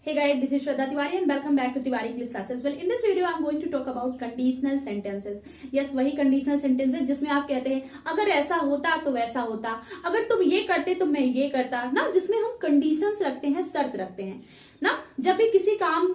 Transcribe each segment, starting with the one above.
Hey guys, this is Shraddha Tiwari and welcome back to Tiwari English Classes. Well, in this video I'm going to talk about conditional sentences. Yes, वही conditional sentences जिसमें आप कहते हैं अगर ऐसा होता तो वैसा होता, अगर तुम ये करते तो मैं ये करता ना, जिसमें हम conditions रखते हैं, शर्त रखते हैं ना। जब भी किसी काम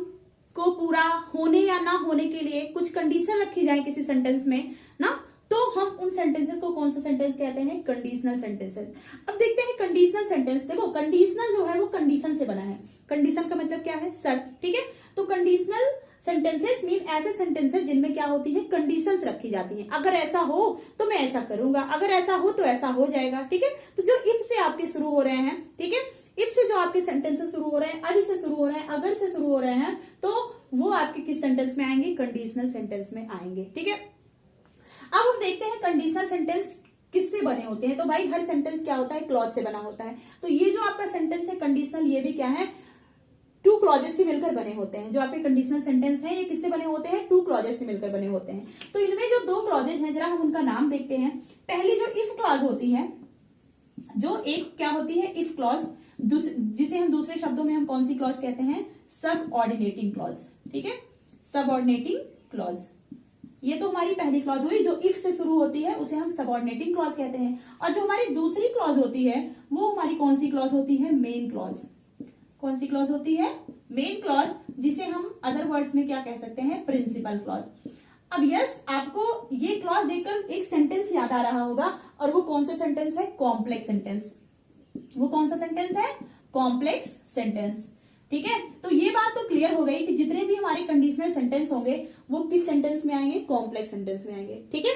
को पूरा होने या ना होने के लिए कुछ कंडीशन रखी जाए किसी सेंटेंस में ना, तो हम उन सेंटेंसेस को कौन सा सेंटेंस कहते हैं? Conditional sentences. अब देखते हैं कंडीशनल सेंटेंस। देखो, कंडीशनल जो है वो कंडीशन से बना है। कंडीशन का मतलब क्या है? शर्त। ठीक है, तो कंडीशनल सेंटेंसेस मीन ऐसे सेंटेंसेस जिनमें क्या होती है? कंडीशंस रखी जाती हैं। अगर ऐसा हो तो मैं ऐसा करूंगा, अगर ऐसा हो तो ऐसा हो जाएगा। ठीक है, तो जो इफ से आपके शुरू हो रहे हैं, ठीक है, इफ से जो आपके सेंटेंसेस शुरू हो रहे हैं, आज से शुरू हो रहे हैं, अगर से शुरू हो रहे हैं, तो वो आपके किस सेंटेंस में आएंगे? कंडीशनल सेंटेंस में आएंगे। ठीक है, अब हम देखते हैं कंडीशनल सेंटेंस किससे बने होते हैं। तो भाई हर सेंटेंस क्या होता है? क्लॉज से बना होता है। तो ये जो आपका सेंटेंस है कंडीशनल, ये भी क्या है? टू क्लॉजेस से मिलकर बने होते हैं। जो आपके कंडीशनल सेंटेंस हैं ये किससे बने होते हैं? टू क्लॉजेस से मिलकर बने होते हैं। तो इनमें जो दो क्लॉजेस हैं, जरा हम उनका नाम देखते हैं। पहली जो इफ क्लॉज होती है, जो एक क्या होती है? इफ क्लॉज, जिसे हम दूसरे शब्दों में हम कौन सी क्लॉज कहते हैं? Subordinating clause. ठीक है, सबऑर्डिनेटिंग क्लॉज, ये तो हमारी पहली क्लॉज हुई। जो इफ से शुरू होती है उसे हम सबऑर्डिनेटिंग क्लॉज कहते हैं। और जो हमारी दूसरी क्लॉज होती है वो हमारी कौन सी क्लॉज होती है? Main clause. कौन सी क्लॉज होती है? मेन क्लॉज, जिसे हम अदर वर्ड्स में क्या कह सकते हैं? Principal clause. अब यस, आपको ये क्लॉज देखकर एक सेंटेंस याद आ रहा होगा, और वो कौन सा सेंटेंस है? Complex sentence. वो कौन सा सेंटेंस है? Complex sentence. ठीक है, तो ये बात तो क्लियर हो गई कि जितने भी हमारे कंडीशनल सेंटेंस होंगे वो किस सेंटेंस में आएंगे? कॉम्प्लेक्स सेंटेंस में आएंगे। ठीक है,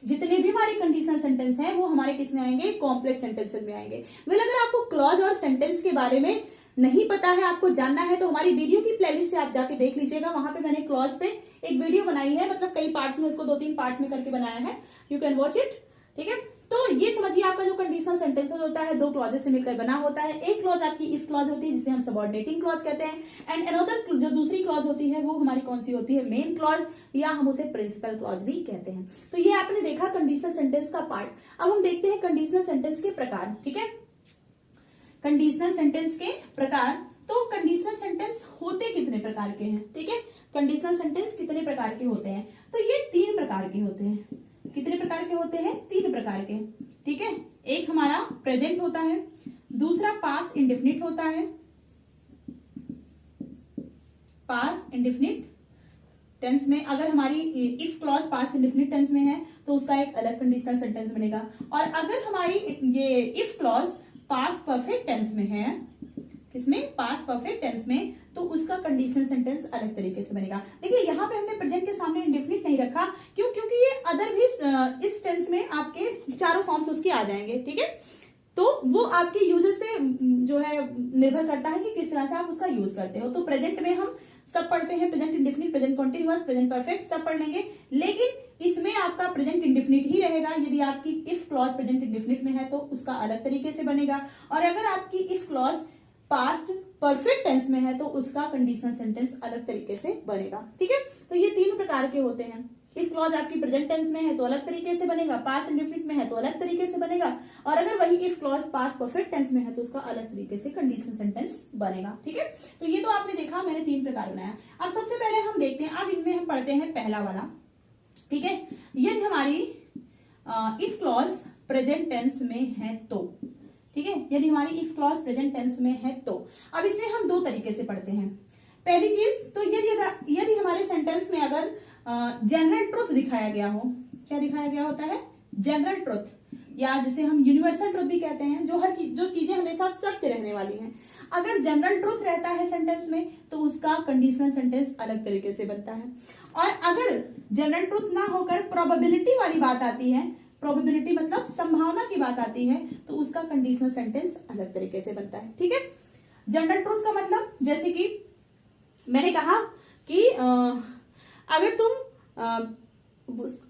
जितने भी हमारे कंडीशनल सेंटेंस हैं वो हमारे किस में आएंगे? कॉम्प्लेक्स सेंटेंस में आएंगे। वेल, अगर आपको क्लॉज और सेंटेंस के बारे में नहीं पता है, आपको जानना है, तो हमारी वीडियो की प्लेलिस्ट से आप जाके देख लीजिएगा। वहां पे मैंने क्लॉज पे एक वीडियो बनाई है, मतलब कई पार्ट्स में, उसको 2-3 पार्ट्स में करके बनाया है। You can watch it. ठीक है, तो ये समझिए आपका जो कंडीशनल सेंटेंस होता है दो क्लॉजेस से मिलकर बना होता है। एक क्लॉज आपकी इफ क्लॉज होती है जिसे हम सबऑर्डिनेटिंग क्लॉज कहते हैं, एंड अनदर जो दूसरी क्लॉज होती है वो हमारी कौन सी होती है? मेन क्लॉज, या हम उसे प्रिंसिपल क्लॉज भी कहते हैं। तो ये आपने देखा कंडीशनल सेंटेंस का पार्ट। अब हम देखते हैं कंडीशनल सेंटेंस के प्रकार। ठीक है, कंडीशनल सेंटेंस के प्रकार। तो कंडीशनल सेंटेंस होते कितने प्रकार के हैं? ठीक है, कंडीशनल सेंटेंस कितने प्रकार के होते हैं? तो ये 3 प्रकार के होते हैं। कितने प्रकार के होते हैं? 3 प्रकार के। ठीक है, एक हमारा प्रेजेंट होता है, दूसरा पास्ट इंडेफिनिट होता है। पास्ट इंडेफिनिट टेंस में अगर हमारी if clause past indefinite tense में है तो उसका एक अलग कंडीशनल सेंटेंस बनेगा, और अगर हमारी ये if clause past perfect tense में है, किसमें? पास्ट परफेक्ट टेंस में, तो उसका कंडीशनल सेंटेंस अलग तरीके से बनेगा। देखिए यहाँ पे हमने प्रेजेंट के सामने इंडेफिनिट नहीं रखा, क्यों? क्योंकि ये अदर भी इस टेंस में आपके चारों फॉर्म्स उसके आ जाएंगे। ठीक है, तो वो आपके यूजेस पे जो है निर्भर करता है कि किस तरह से आप उसका यूज करते हो। तो प्रेजेंट में हम सब पढ़ते हैं, present indefinite, present continuous, present perfect, सब पढ़ लेंगे, लेकिन इसमें आपका प्रेजेंट इंडेफिनिट ही रहेगा। यदि आपकी इफ क्लॉज प्रेजेंट इंडेफिनिट में है तो उसका अलग तरीके से बनेगा, और अगर आपकी if clause past perfect tense में है तो उसका कंडीशनल सेंटेंस अलग तरीके से बनेगा। ठीक है, तो ये 3 प्रकार के होते हैं। इफ क्लॉज आपकी प्रेजेंट टेंस में है तो अलग तरीके से बनेगा, पास्ट इंडेफिनिट में है तो अलग तरीके से बनेगा, और अगर वही if clause past perfect tense में है तो उसका अलग तरीके से कंडीशनल सेंटेंस बनेगा। ठीक है, तो ये तो आपने देखा, मैंने 3 प्रकार बनाया। अब सबसे पहले हम देखते हैं, अब इनमें हम पढ़ते हैं पहला वाला। ठीक है, यदि हमारी इफ क्लॉज प्रेजेंट टेंस में है तो, ठीक है, यदि हमारी इफ क्लॉज प्रेजेंट टेंस में है तो अब इसमें हम 2 तरीके से पढ़ते हैं। पहली चीज तो यदि हमारे सेंटेंस में अगर जनरल ट्रुथ दिखाया गया हो, क्या दिखाया गया होता है? जनरल ट्रुथ, या जिसे हम यूनिवर्सल ट्रुथ भी कहते हैं, जो चीजें हमेशा सत्य रहने वाली हैं। अगर जनरल ट्रुथ रहता है सेंटेंस में तो उसका कंडीशनल सेंटेंस अलग तरीके से बनता है, और अगर जनरल ट्रुथ ना होकर प्रोबेबिलिटी वाली बात आती है, प्रोबेबिलिटी मतलब संभावना की बात आती है, तो उसका कंडीशनल सेंटेंस अलग तरीके से बनता है। ठीक है, जनरल ट्रुथ का मतलब, जैसे कि मैंने कहा कि अगर तुम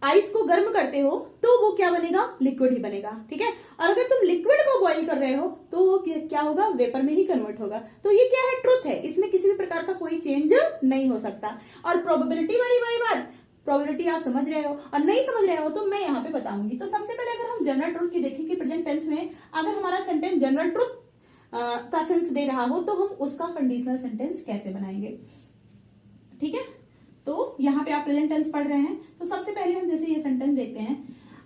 आइस को गर्म करते हो तो वो क्या बनेगा? लिक्विड ही बनेगा। ठीक है, और अगर तुम लिक्विड को बॉईल कर रहे हो तो वो क्या होगा? वेपर में ही कन्वर्ट होगा। तो ये क्या है? ट्रुथ है, इसमें किसी भी प्रकार का कोई चेंज नहीं हो सकता। और प्रोबेबिलिटी वाली बात, प्रोबेबिलिटी आप समझ रहे हो, और नहीं समझ रहे हो तो मैं यहाँ पे बताऊंगी। तो सबसे पहले अगर हम जनरल ट्रुथ की देखें कि प्रेजेंट टेंस में अगर हमारा सेंटेंस जनरल ट्रुथ का सेंस दे रहा हो तो हम उसका कंडीशनल सेंटेंस कैसे बनाएंगे। ठीक है, तो यहाँ पे आप प्रेजेंट टेंस पढ़ रहे हैं, तो सबसे पहले हम जैसे ये सेंटेंस देखते हैं,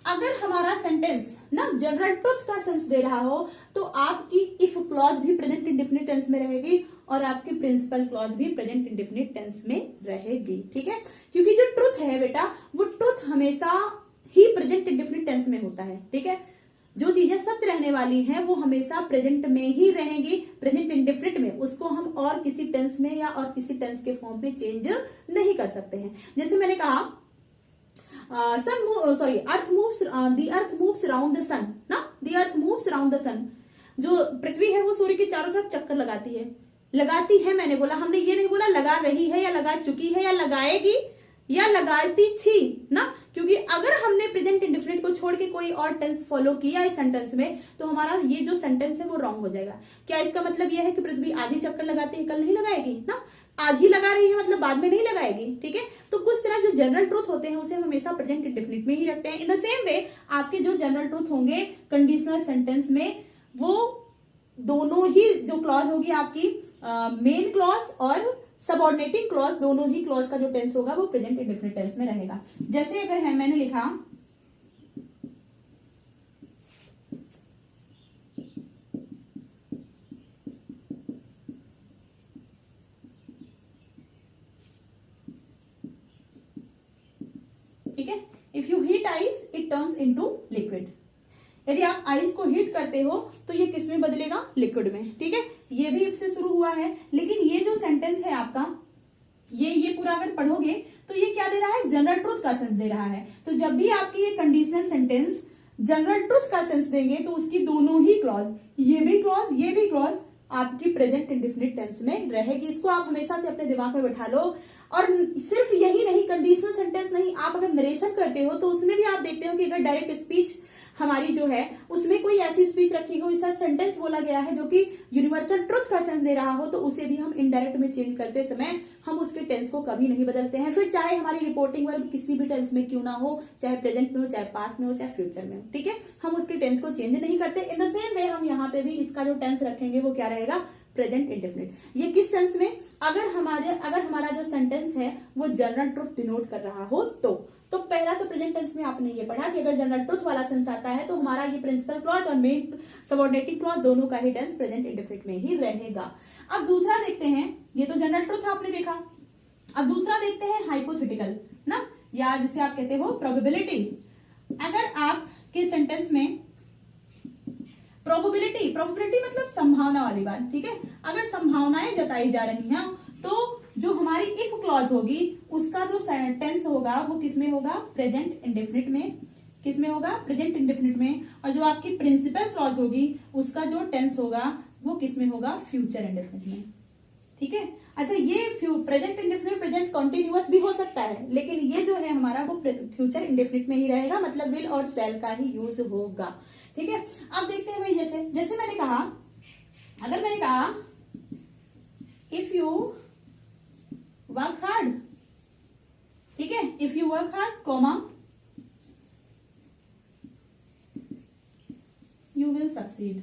अगर हमारा सेंटेंस ना जनरल ट्रुथ का सेंस दे रहा हो तो आपकी इफ क्लॉज भी प्रेजेंट इंडेफिनिट टेंस में रहेगी और आपकी प्रिंसिपल क्लॉज भी प्रेजेंट इंडेफिनिट टेंस में रहेगी। ठीक है, क्योंकि जो ट्रुथ है बेटा, वो ट्रुथ हमेशा ही प्रेजेंट इंडेफिनिट टेंस में होता है। ठीक है, जो चीजें सत्य रहने वाली हैं वो हमेशा प्रेजेंट में ही रहेंगी, प्रेजेंट इंडेफिनिट में, उसको हम और किसी टेंस में या और किसी टेंस के फॉर्म में चेंज नहीं कर सकते हैं। जैसे मैंने कहा earth moves around the sun ना, the earth moves around the sun. जो पृथ्वी है वो सूर्य के चारों तरफ चक्कर लगाती है मैंने बोला, हमने ये नहीं बोला लगा रही है या लगा चुकी है या लगाएगी या लगाती थी ना, क्योंकि अगर हमने प्रेजेंट इंडेफिनिट को छोड़ के कोई और टेंस फॉलो किया इस सेंटेंस में तो हमारा ये जो सेंटेंस है वो रॉन्ग हो जाएगा। क्या इसका मतलब यह है कि पृथ्वी आज ही चक्कर लगाती है कल नहीं लगाएगी ना, आज ही लगा रही है मतलब बाद में नहीं लगाएगी। ठीक है, तो कुछ तरह जो जनरल ट्रूथ होते हैं उसे हम हमेशा प्रेजेंट इंडेफिनिट में ही रखते हैं। इन द सेम वे आपके जो जनरल ट्रूथ होंगे कंडीशनल सेंटेंस में, वो दोनों ही जो क्लॉज होगी आपकी मेन क्लॉज और सबऑर्डिनेटिंग क्लॉज, दोनों ही क्लॉज का जो टेंस होगा वो प्रेजेंट इंडेफिनिट टेंस में रहेगा। जैसे अगर है मैंने लिखा ठीक है, if you heat ice it turns into liquid. यदि आप आइस को हीट करते हो तो ये किस में बदलेगा, लिक्विड में। ठीक है, ये भी इफ से शुरू हुआ है, लेकिन ये जो सेंटेंस है आपका, ये पूरा अगर पढ़ोगे तो ये क्या दे रहा है, जनरल ट्रुथ का सेंस दे रहा है। तो जब भी आपकी ये कंडीशनल सेंटेंस जनरल ट्रुथ का सेंस देंगे तो उसकी दोनों ही क्लॉज, ये भी क्लॉज आपकी प्रेजेंट इंडेफिनिट टेंस में रहेगी। इसको आप हमेशा से अपने दिमाग में बैठा लो। और सिर्फ यही नहीं, कंडीशनल सेंटेंस नहीं, आप अगर नरेशन करते हो तो उसमें भी आप देखते हो कि अगर डायरेक्ट स्पीच हमारी जो है उसमें कोई ऐसी स्पीच रखी गई, ऐसा सेंटेंस बोला गया है जो कि यूनिवर्सल ट्रुथ का सेंस दे रहा हो, तो उसे भी हम इनडायरेक्ट में चेंज करते समय हम उसके टेंस को कभी नहीं बदलते हैं, फिर चाहे हमारी रिपोर्टिंग वर्ब किसी भी टेंस में क्यों ना हो, चाहे प्रेजेंट में हो, चाहे पास्ट में हो, चाहे फ्यूचर में हो। ठीक है, हम उसके टेंस को चेंज नहीं करते। इन द सेम वे हम यहाँ पे भी इसका जो टेंस रखेंगे वो क्या रहेगा, प्रेजेंट इंडेफिनिट। ये किस सेंस में, अगर हमारा जो सेंटेंस है वो जनरल ट्रुथ डिनोट कर रहा हो तो पहला तो प्रेजेंट टेंस में आपने ये पढ़ा कि अगर जनरल ट्रुथ वाला सेंस आता है तो हमारा ये प्रिंसिपल क्लॉज और मेन सबऑर्डिनेटिंग क्लॉज दोनों का ही टेंस प्रेजेंट इंडेफिनिट में ही रहेगा। अब दूसरा देखते हैं, ये तो जनरल ट्रुथ आपने देखा, अब दूसरा देखते हैं हाइपोथेटिकल ना, या जिसे आप कहते हो प्रोबेबिलिटी। अगर आपके सेंटेंस में प्रोबेबिलिटी मतलब संभावना वाली बात, ठीक है, अगर संभावनाएं जताई जा रही हैं तो जो हमारी इफ क्लॉज होगी उसका जो टेंस होगा वो किसमें होगा, प्रेजेंट इंडेफिनिट में। किसमें होगा, प्रेजेंट इंडेफिनिट में। और जो आपकी प्रिंसिपल क्लॉज होगी उसका जो टेंस होगा वो किसमें होगा, फ्यूचर इंडेफिनिट में। ठीक है, अच्छा ये प्रेजेंट इंडेफिनिट प्रेजेंट कंटिन्यूअस भी हो सकता है, लेकिन ये जो है हमारा वो फ्यूचर इंडेफिनिट में ही रहेगा, मतलब विल और शैल का ही यूज होगा। ठीक है, अब देखते हैं भाई, जैसे मैंने कहा, अगर मैंने कहा इफ यू वर्क हार्ड, ठीक है, if you work hard comma you will succeed,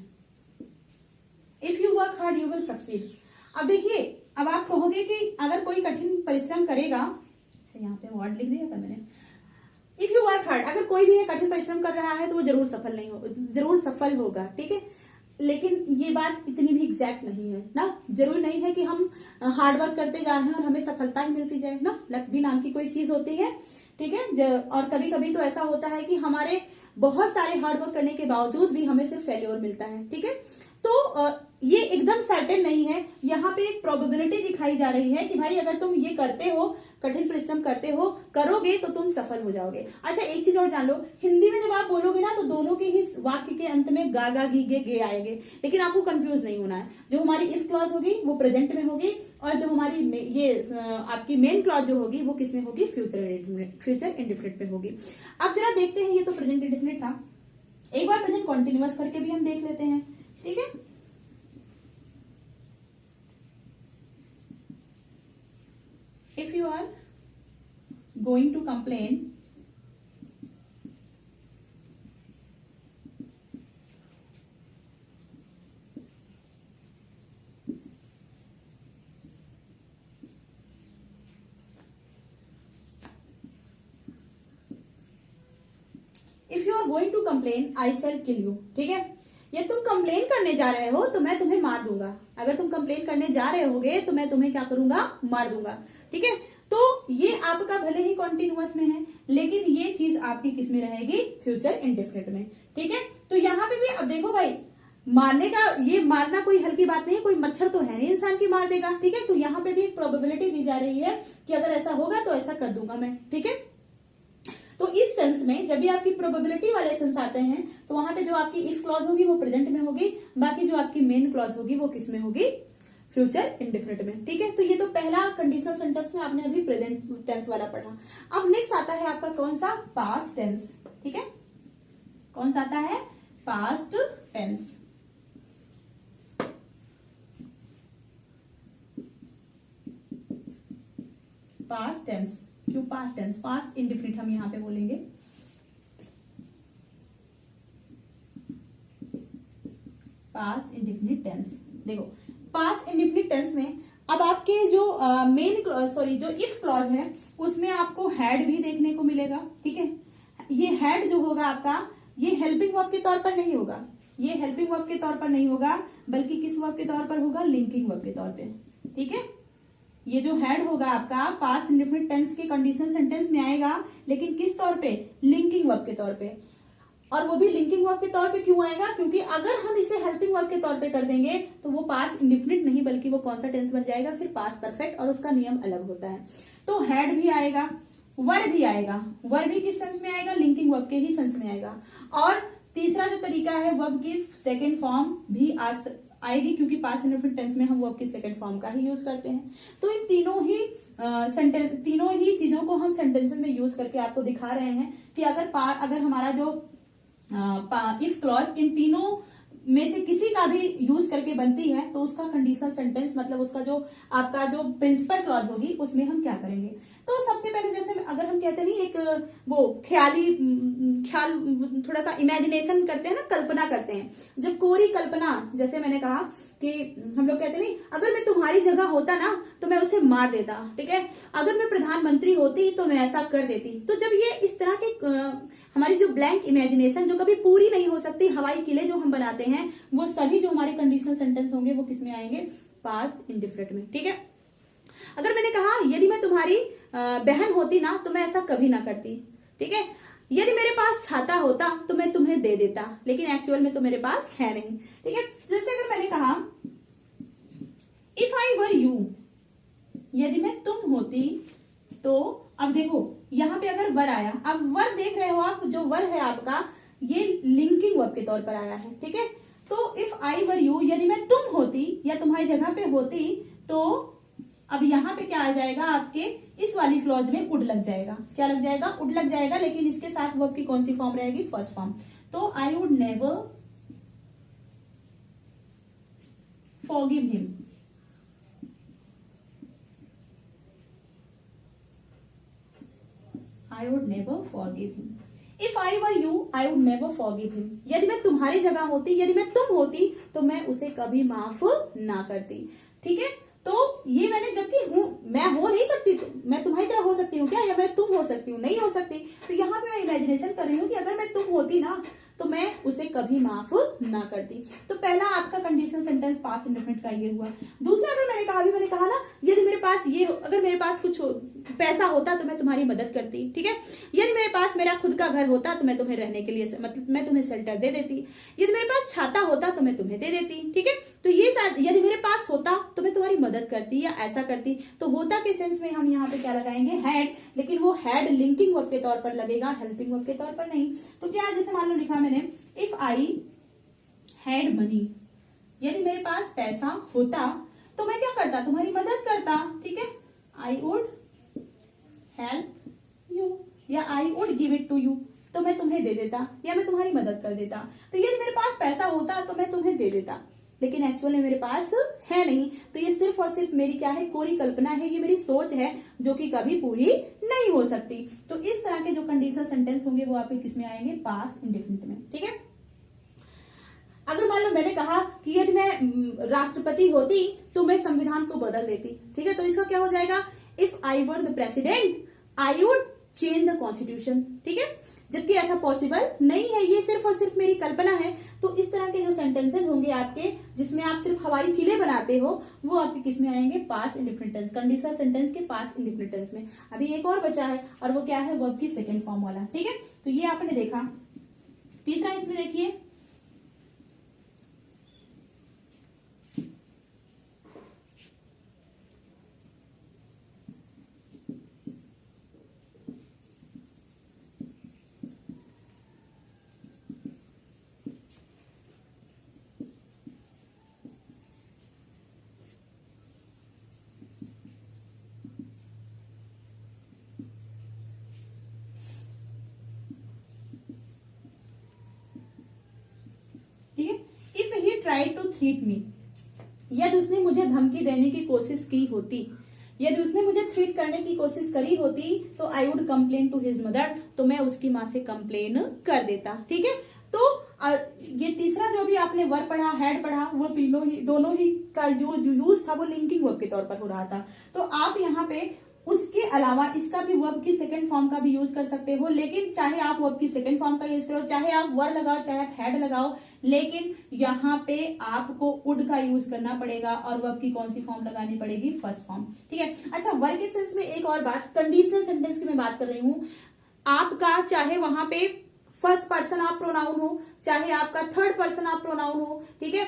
if you work hard you will succeed. अब देखिए, अब आप कहोगे कि अगर कोई कठिन परिश्रम करेगा, अच्छा यहाँ पे वर्ड लिख दिया था मैंने, इफ यू वर्क हार्ड, अगर कोई भी कठिन परिश्रम कर रहा है तो वो जरूर सफल होगा। ठीक है, लेकिन ये बात इतनी भी एग्जैक्ट नहीं है ना, जरूरी नहीं है कि हम हार्ड वर्क करते जा रहे हैं और हमें सफलता ही मिलती जाए ना, लक भी नाम की कोई चीज होती है। ठीक है, और कभी कभी तो ऐसा होता है कि हमारे बहुत सारे हार्ड वर्क करने के बावजूद भी हमें सिर्फ फेल्योर मिलता है। ठीक है, तो ये एकदम सर्टेन नहीं है, यहाँ पे एक प्रोबेबिलिटी दिखाई जा रही है कि भाई अगर तुम ये करते हो, कठिन परिश्रम करते हो, करोगे तो तुम सफल हो जाओगे। अच्छा एक चीज और जान लो, हिंदी में जब आप बोलोगे ना तो दोनों के ही वाक्य के अंत में गा गा गी गे आएंगे, लेकिन आपको कंफ्यूज नहीं होना है। जो हमारी इफ क्लॉज होगी वो प्रेजेंट में होगी और जो हमारी ये आपकी मेन क्लॉज जो होगी वो किसमें होगी, फ्यूचर इंडेफिनिट में होगी। अब जरा देखते हैं, ये तो प्रेजेंट इंडेफिनिट था, एक बार प्रेजेंट कॉन्टिन्यूअस करके भी हम देख लेते हैं। ठीक है, if you are going to complain are going to complain I shall kill you, ठीक है। ये तुम कंप्लेन करने जा रहे हो तो मैं तुम्हें मार दूंगा। अगर तुम कंप्लेन करने जा रहे होगे तो मैं तुम्हें क्या करूंगा, मार दूंगा, ठीक है। तो ये आपका भले ही कॉन्टिन्यूअस में है, लेकिन ये चीज आपकी किस में रहेगी, फ्यूचर इंडेफिनिट में, ठीक है। तो यहाँ पे भी अब देखो भाई, मारने का, ये मारना कोई हल्की बात नहीं है, कोई मच्छर तो है नहीं इंसान की मार देगा, ठीक है। तो यहाँ पे भी एक प्रोबेबिलिटी दी जा रही है कि अगर ऐसा होगा तो ऐसा कर दूंगा मैं, ठीक है। तो इस सेंस में जब भी आपकी प्रोबेबिलिटी वाले सेंस आते हैं तो वहां पे जो आपकी इफ क्लॉज होगी वो प्रेजेंट में होगी, बाकी जो आपकी मेन क्लॉज होगी वो किस में होगी, फ्यूचर इंडेफिनिट में, ठीक है। तो ये तो पहला कंडीशनल सेंटेंस में आपने अभी प्रेजेंट टेंस वाला पढ़ा। अब नेक्स्ट आता है आपका कौन सा, पास्ट टेंस, ठीक है। कौन सा आता है, पास्ट टेंस। पास्ट टेंस, क्यों पास्ट टेंस, पास्ट इंडेफिनिट हम यहां पे बोलेंगे। पास्ट इंडेफिनिट टेंस, देखो पास्ट इंडेफिनिट टेंस में अब आपके जो जो इफ क्लॉज है उसमें आपको हैड भी देखने को मिलेगा, ठीक है। ये हैड जो होगा आपका, ये हेल्पिंग वर्ब के तौर पर नहीं होगा, ये हेल्पिंग वर्ब के तौर पर नहीं होगा, बल्कि किस वर्ब के तौर पर होगा, लिंकिंग वर्ब के तौर पे, ठीक है। ये जो हैड होगा आपका पास्ट इंडेफिनिट टेंस के कंडीशनल सेंटेंस में आएगा, लेकिन किस तौर पे, लिंकिंग वर्ब के तौर पे। और वो भी लिंकिंग वर्ब के तौर पे क्यों आएगा, क्योंकि अगर हम इसे हेल्पिंग वर्ब के तौर पे कर देंगे तो वो पास्ट इंडेफिनिट नहीं बल्कि वो कौन सा टेंस बन जाएगा, फिर पास्ट परफेक्ट, और उसका नियम अलग होता है। तो हैड भी आएगा, वर भी आएगा, वर भी किस सेंस में आएगा, लिंकिंग वर्ब के ही सेंस में आएगा। और तीसरा जो तरीका है, वर्ब की सेकेंड फॉर्म भी आएगी, क्योंकि पास्ट इंडेफिनिट टेंस में हम वर्ब की सेकंड फॉर्म का ही यूज करते हैं। तो इन तीनों ही चीजों को हम सेंटेंसेस में यूज करके आपको दिखा रहे हैं कि अगर हमारा जो इफ क्लॉज इन तीनों में से किसी का भी यूज करके बनती है तो उसका कंडीशनल सेंटेंस, मतलब उसका जो आपका जो प्रिंसिपल क्लॉज होगी उसमें हम क्या करेंगे। तो सबसे पहले जैसे अगर हम कहते नहीं, एक वो ख्याल थोड़ा सा इमेजिनेशन करते हैं ना, कल्पना करते हैं, जब कोरी कल्पना, जैसे मैंने कहा कि हम लोग कहते नहीं, अगर मैं तुम्हारी जगह होता ना तो मैं उसे मार देता, ठीक है। अगर मैं प्रधानमंत्री होती तो मैं ऐसा कर देती। तो जब ये इस तरह के हमारी जो ब्लैंक इमेजिनेशन जो कभी पूरी नहीं हो सकती, हवाई किले जो हम बनाते हैं, वो सभी जो हमारे कंडीशनल सेंटेंस होंगे वो किसमें आएंगे, पास्ट इंडेफिनिट में, ठीक है। अगर मैंने कहा यदि मैं तुम्हारी बहन होती ना तो मैं ऐसा कभी ना करती, ठीक है। यदि मेरे पास छाता होता तो मैं तुम्हें दे देता, लेकिन एक्चुअल में तो मेरे पास है नहीं, ठीक है। जैसे अगर मैंने कहा इफ आई वर यू, यदि मैं तुम होती तो, अब देखो यहां पे अगर वर आया, अब वर देख रहे हो आप, जो वर है आपका ये लिंकिंग वर्ब के तौर पर आया है, ठीक है। तो इफ आई वर यू, यदि मैं तुम होती या तुम्हारी जगह पे होती, तो अब यहां पे क्या आ जाएगा, आपके इस वाली क्लॉज में उड लग जाएगा। क्या लग जाएगा, उड लग जाएगा, लेकिन इसके साथ वर्ब की कौन सी फॉर्म रहेगी, फर्स्ट फॉर्म। तो I would never forgive him, I would never forgive him. If I were you, I would never forgive him. यदि मैं तुम्हारी जगह होती, यदि मैं तुम होती तो मैं उसे कभी माफ ना करती, ठीक है। तो ये मैंने, जबकि मैं हो नहीं सकती, तो मैं तुम्हारी तरह हो सकती हूँ क्या, या मैं तुम हो सकती हूँ, नहीं हो सकती। तो यहाँ पे मैं इमेजिनेशन कर रही हूँ कि अगर मैं तुम होती ना तो मैं उसे कभी माफ ना करती। तो पहला आपका कंडीशनल सेंटेंस पास्ट इंडेफिनिट का ये हुआ। दूसरा, अगर मैंने कहा ना, यदि मेरे पास अगर मेरे पास कुछ पैसा होता तो मैं तुम्हारी मदद करती, ठीक है। यदि मेरे पास मेरा खुद का घर होता तो मैं तुम्हें रहने के लिए, मतलब मैं तुम्हें शेल्टर दे देती। यदि मेरे पास छाता होता तो मैं तुम्हें दे देती, ठीक है। तो ये यदि मेरे पास होता तो मैं तुम्हारी मदद करती या ऐसा करती। तो होता के सेंस में हम यहाँ पे क्या लगाएंगे, हैड, लेकिन वो हैड लिंकिंग वर्ब के तौर पर लगेगा, हेल्पिंग वर्ब के तौर पर नहीं। तो क्या, जैसे मान लो लिखा मैंने, इफ आई हैड मनी, यदि मेरे पास पैसा होता तो मैं क्या करता, तुम्हारी मदद करता, ठीक है। आई वुड हेल्प यू, या I would give it to you, तो मैं तुम्हें दे देता या मैं तुम्हारी मदद कर देता। तो यदि मेरे पास पैसा होता तो मैं तुम्हें दे देता, लेकिन एक्चुअल में मेरे पास है नहीं। तो ये सिर्फ और सिर्फ मेरी क्या है, कोरी कल्पना है, ये मेरी सोच है जो कि कभी पूरी नहीं हो सकती। तो इस तरह के जो कंडीशनल सेंटेंस होंगे वो आपके किसमें आएंगे, पास्ट इंडेफिनिट में, ठीक है। अगर मान लो मैंने कहा कि यदि मैं राष्ट्रपति होती तो मैं संविधान को बदल देती, ठीक है। तो इसका क्या हो जाएगा, if I were the president I would change the constitution, ठीक है। जबकि ऐसा पॉसिबल नहीं है, ये सिर्फ और सिर्फ मेरी कल्पना है। तो इस तरह के जो सेंटेंसेस होंगे आपके, जिसमें आप सिर्फ हवाई किले बनाते हो, वो आपके किस में आएंगे? Past indefinite tense, conditional sentence के पास्ट इंडेफिनिट टेंस में। अभी एक और बचा है, और वो क्या है? वर्ब की सेकेंड फॉर्म वाला। ठीक है, तो ये आपने देखा। तीसरा इसमें देखिए, ठीक है, if he try to threat me, यदि उसने मुझे धमकी देने की कोशिश की होती, यदि उसने मुझे थ्रीट करने की कोशिश करी होती, तो I would complain to his mother, तो मैं उसकी माँ से कंप्लेन कर देता। ठीक है, तो ये तीसरा जो भी आपने वर्ब पढ़ा, हैड पढ़ा, वो दोनों ही का यूज था वो लिंकिंग वर्ब के तौर पर हो रहा था। तो आप यहाँ पे उसके अलावा इसका भी वर्ब की सेकंड फॉर्म का भी यूज कर सकते हो, लेकिन चाहे आप वर्ब की सेकंड फॉर्म का यूज करो, चाहे आप वर्ब लगाओ, चाहे आप हैड लगाओ, लेकिन यहाँ पे आपको वुड का यूज करना पड़ेगा, और वर्ब की कौन सी फॉर्म लगानी पड़ेगी? First form. ठीक है, अच्छा, वर्ब के सेंस में एक और बात, कंडीशनल सेंटेंस की मैं बात कर रही हूं। आपका चाहे वहां पे फर्स्ट पर्सन आप प्रोनाउन हो, चाहे आपका थर्ड पर्सन आप प्रोनाउन हो, ठीक है,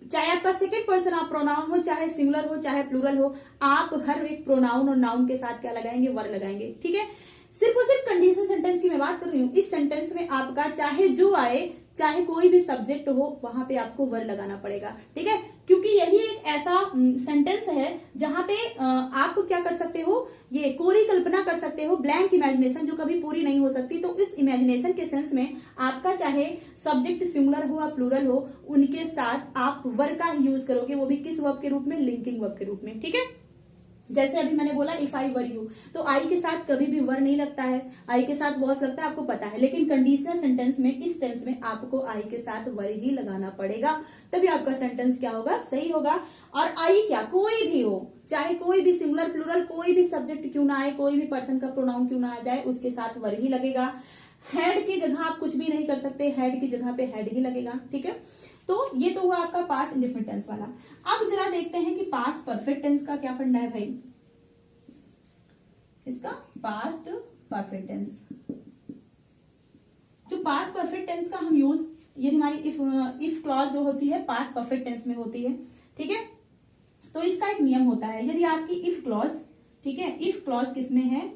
चाहे आपका सेकंड पर्सन आप प्रोनाउन हो, चाहे सिंगुलर हो, चाहे प्लूरल हो, आप हर एक प्रोनाउन और नाउन के साथ क्या लगाएंगे? वर्ब लगाएंगे। ठीक है, सिर्फ और सिर्फ कंडीशनल सेंटेंस की मैं बात कर रही हूँ। इस सेंटेंस में आपका चाहे जो आए, चाहे कोई भी सब्जेक्ट हो, वहां पे आपको वर्ब लगाना पड़ेगा। ठीक है, क्योंकि यही एक ऐसा सेंटेंस है जहां पे आप क्या कर सकते हो? ये कोरी कल्पना कर सकते हो, ब्लैंक इमेजिनेशन, जो कभी पूरी नहीं हो सकती। तो इस इमेजिनेशन के सेंस में आपका चाहे सब्जेक्ट सिंगुलर हो या प्लूरल हो, उनके साथ आप वर्ब का ही यूज करोगे, वो भी किस वर्ब के रूप में? लिंकिंग वर्ब के रूप में। ठीक है, जैसे अभी मैंने बोला इफ आई वर यू, तो आई के साथ कभी भी वर नहीं लगता है, आई के साथ वॉस लगता है, आपको पता है। लेकिन कंडीशनल सेंटेंस में, इस टेंस में आपको आई के साथ वर ही लगाना पड़ेगा, तभी आपका सेंटेंस क्या होगा? सही होगा। और आई क्या? कोई भी हो, चाहे कोई भी सिंगुलर प्लूरल, कोई भी सब्जेक्ट क्यों ना आए, कोई भी पर्सन का प्रोनाउन क्यों ना आ जाए, उसके साथ वर ही लगेगा। हेड की जगह आप कुछ भी नहीं कर सकते, हेड की जगह पे हेड ही लगेगा। ठीक है, तो ये तो हुआ आपका पास्ट इंडेफिनिट टेंस वाला। अब जरा देखते हैं कि पास्ट परफेक्ट टेंस का क्या फंडा है भाई। इसका पास्ट परफेक्ट टेंस, जो पास्ट परफेक्ट टेंस का हम यूज, ये हमारी इफ क्लॉज जो होती है पास्ट परफेक्ट टेंस में होती है। ठीक है, तो इसका एक नियम होता है, यदि आपकी इफ क्लॉज, ठीक है, इफ क्लॉज किसमें है?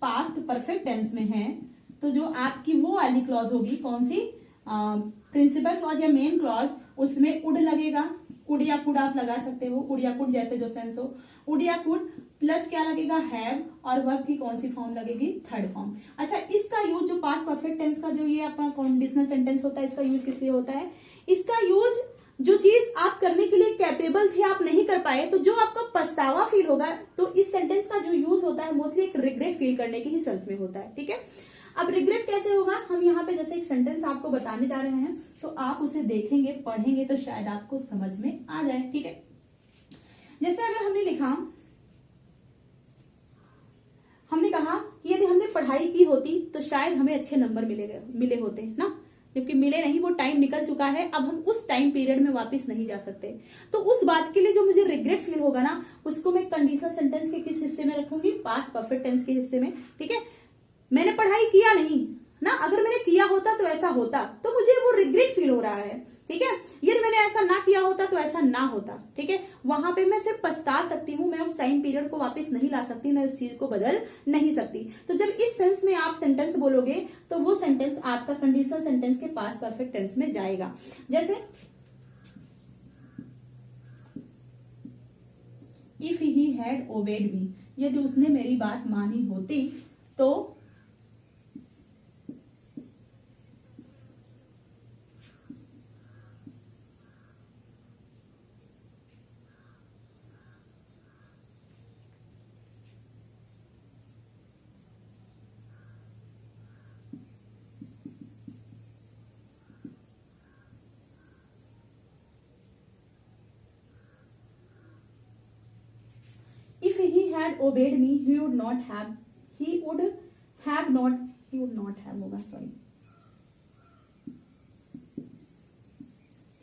पास्ट परफेक्ट टेंस में है, तो जो आपकी वो वाली क्लॉज होगी, कौन सी? प्रिंसिपल क्लॉज या मेन क्लॉज, उसमें उड लगेगा। उड या कुड आप लगा सकते हो, उड या कुड जैसे जो सेंस हो, उड या कुड प्लस क्या लगेगा? हैव, और वर्ब की कौन सी फॉर्म लगेगी? Third form. अच्छा, इसका यूज जो पास्ट परफेक्ट टेंस का जो ये अपना कंडीशनल सेंटेंस होता है, इसका यूज किस लिए होता है? इसका यूज जो चीज आप करने के लिए कैपेबल थे, आप नहीं कर पाए, तो जो आपका पछतावा फील होगा, तो इस सेंटेंस का जो यूज होता है मोस्टली एक रिग्रेट फील करने के ही सेंस में होता है। ठीक है, अब रिग्रेट कैसे होगा? हम यहाँ पे जैसे एक सेंटेंस आपको बताने जा रहे हैं, तो आप उसे देखेंगे, पढ़ेंगे, तो शायद आपको समझ में आ जाए। ठीक है, जैसे अगर हमने लिखा, हमने कहा कि यदि हमने पढ़ाई की होती तो शायद हमें अच्छे नंबर मिले होते ना, जबकि मिले नहीं, वो टाइम निकल चुका है, अब हम उस टाइम पीरियड में वापस नहीं जा सकते। तो उस बात के लिए जो मुझे रिग्रेट फील होगा ना, उसको मैं कंडीशनल सेंटेंस के किस हिस्से में रखूंगी? पास्ट परफेक्ट टेंस के हिस्से में। ठीक है, मैंने पढ़ाई किया नहीं ना, अगर मैंने किया होता तो ऐसा होता, तो मुझे वो रिग्रेट फील हो रहा है। ठीक है, यदि मैंने ऐसा ना किया होता तो ऐसा ना होता। ठीक है, वहां पे मैं सिर्फ पछता सकती हूँ, मैं उस टाइम पीरियड को वापस नहीं ला सकती, मैं उस चीज को बदल नहीं सकती। तो जब इस सेंस में आप सेंटेंस बोलोगे, तो वो सेंटेंस आपका कंडीशनल सेंटेंस के पास्ट परफेक्ट टेंस में जाएगा। जैसे इफ ही हैड ओबेड मी, यदि उसने मेरी बात मानी होती, तो if he had obeyed me, he would have not he would not have होगा, सॉरी,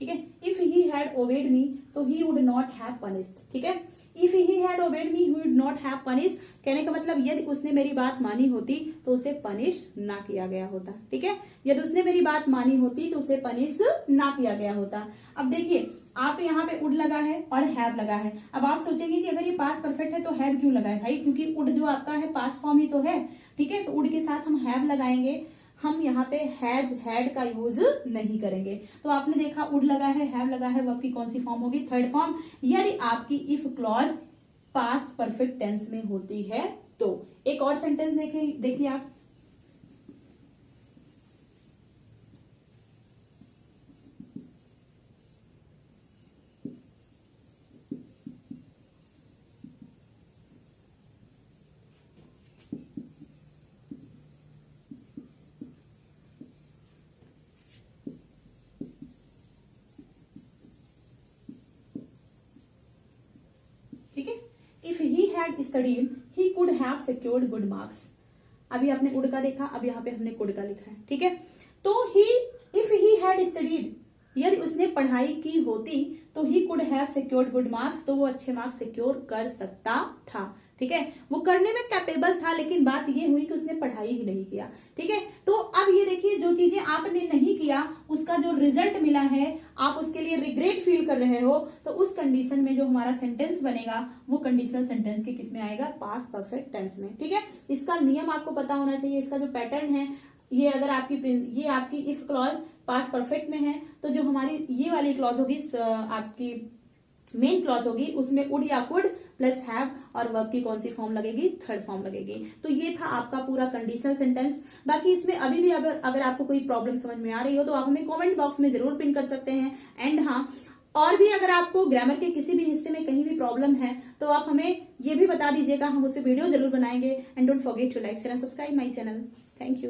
ठीक है। If he had obeyed me तो he would not have punished, ठीक है। If he had obeyed me he would not have punished, कहने का मतलब यदि उसने मेरी बात मानी होती तो उसे पनिश ना किया गया होता, ठीक है। यदि उसने मेरी बात मानी होती तो उसे पनिश ना किया गया होता। अब देखिए आप यहाँ पे वुड लगा है और हैव लगा है। अब आप सोचेंगे कि अगर ये पास्ट परफेक्ट है तो हैव क्यों लगा है भाई, क्योंकि वुड जो आपका है पास्ट फॉर्म ही तो है, ठीक है। तो वुड के साथ हम हैव लगाएंगे, हम यहाँ पे हैज हैड का यूज नहीं करेंगे। तो आपने देखा वुड लगा है, हैव लगा है, वर्ब की कौन सी फॉर्म होगी, थर्ड फॉर्म। यदि आपकी if clause past perfect tense में होती है तो। एक और सेंटेंस देखिए आप, ठीक है। If he had studied he could have secured good marks. अभी आपने कुड का देखा, अब यहाँ पे हमने कुड का लिखा है, ठीक है। तो ही इफ ही हैड स्टडीड, यदि उसने पढ़ाई की होती तो he could have secured good marks, तो वो अच्छे मार्क्स सिक्योर कर सकता था, ठीक है। वो करने में कैपेबल था, लेकिन बात ये हुई कि उसने पढ़ाई ही नहीं किया, ठीक है। तो अब ये देखिए जो चीजें आपने नहीं किया उसका जो रिजल्ट मिला है आप उसके लिए रिग्रेट फील कर रहे हो, तो उस कंडीशन में जो हमारा सेंटेंस बनेगा वो कंडीशनल सेंटेंस के किस में आएगा, पास्ट परफेक्ट टेंस में, ठीक है। इसका नियम आपको पता होना चाहिए, इसका जो पैटर्न है ये, अगर ये आपकी इफ क्लॉज पास्ट परफेक्ट में है तो जो हमारी ये वाली क्लॉज होगी आपकी मेन क्लॉज होगी, उसमें वुड या कुड प्लस हैव और वर्ब की कौन सी फॉर्म लगेगी, थर्ड फॉर्म लगेगी। तो ये था आपका पूरा कंडीशनल सेंटेंस। बाकी इसमें अभी भी अगर आपको कोई प्रॉब्लम समझ में आ रही हो तो आप हमें कमेंट बॉक्स में जरूर पिन कर सकते हैं। एंड हाँ, और भी अगर आपको ग्रामर के किसी भी हिस्से में कहीं भी प्रॉब्लम है तो आप हमें ये भी बता दीजिएगा, हम उस पर वीडियो जरूर बनाएंगे। And don't forget to like share and subscribe my channel. Thank you.